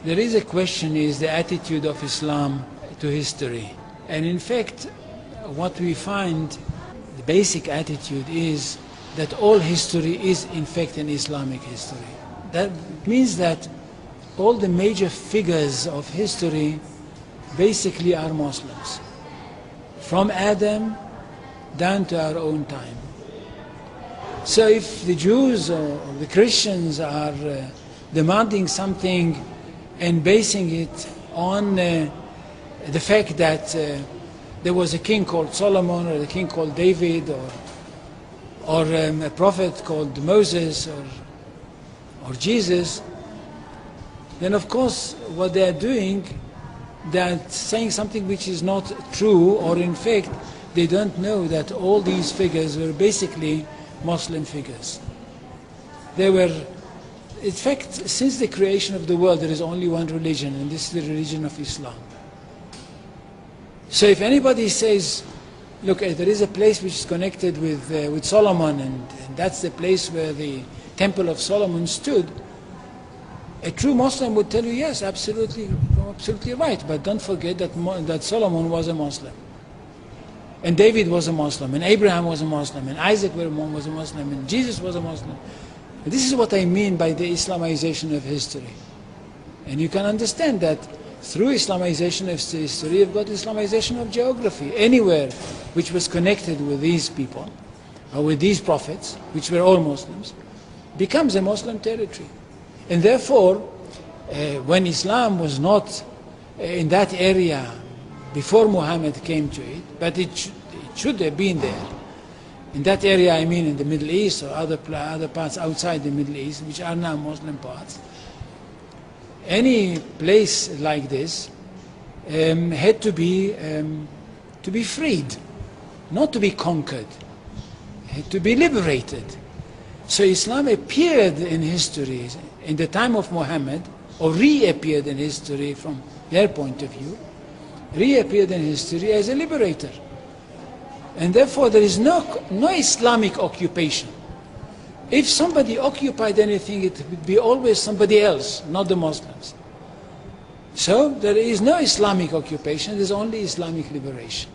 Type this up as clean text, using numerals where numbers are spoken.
There is a question, is the attitude of Islam to history. And in fact, what we find, the basic attitude is that all history is in fact an Islamic history. That means that all the major figures of history basically are Muslims. From Adam down to our own time. So if the Jews or the Christians are demanding something and basing it on the fact that there was a king called Solomon, or a king called David, or a prophet called Moses, or Jesus, then of course what they are doing, they are saying something which is not true, or in fact they don't know that all these figures were basically Muslim figures. They were, in fact, since the creation of the world there is only one religion, and this is the religion of Islam. So if anybody says, look, there is a place which is connected with Solomon, and that's the place where the Temple of Solomon stood, a true Muslim would tell you, yes, absolutely right, but don't forget that Solomon was a Muslim. And David was a Muslim, and Abraham was a Muslim, and Isaac was a Muslim, and Jesus was a Muslim. And this is what I mean by the Islamization of history. And you can understand that through Islamization of history, you've got Islamization of geography. Anywhere which was connected with these people, or with these prophets, which were all Muslims, becomes a Muslim territory. And therefore, when Islam was not in that area before Muhammad came to it, but it should have been there. In that area, I mean in the Middle East or other parts outside the Middle East, which are now Muslim parts. Any place like this had to be freed, not to be conquered, had to be liberated. So Islam appeared in history in the time of Muhammad, or reappeared in history from their point of view, reappeared in history as a liberator. And therefore there is no Islamic occupation. If somebody occupied anything, it would be always somebody else, not the Muslims. So there is no Islamic occupation, there is only Islamic liberation.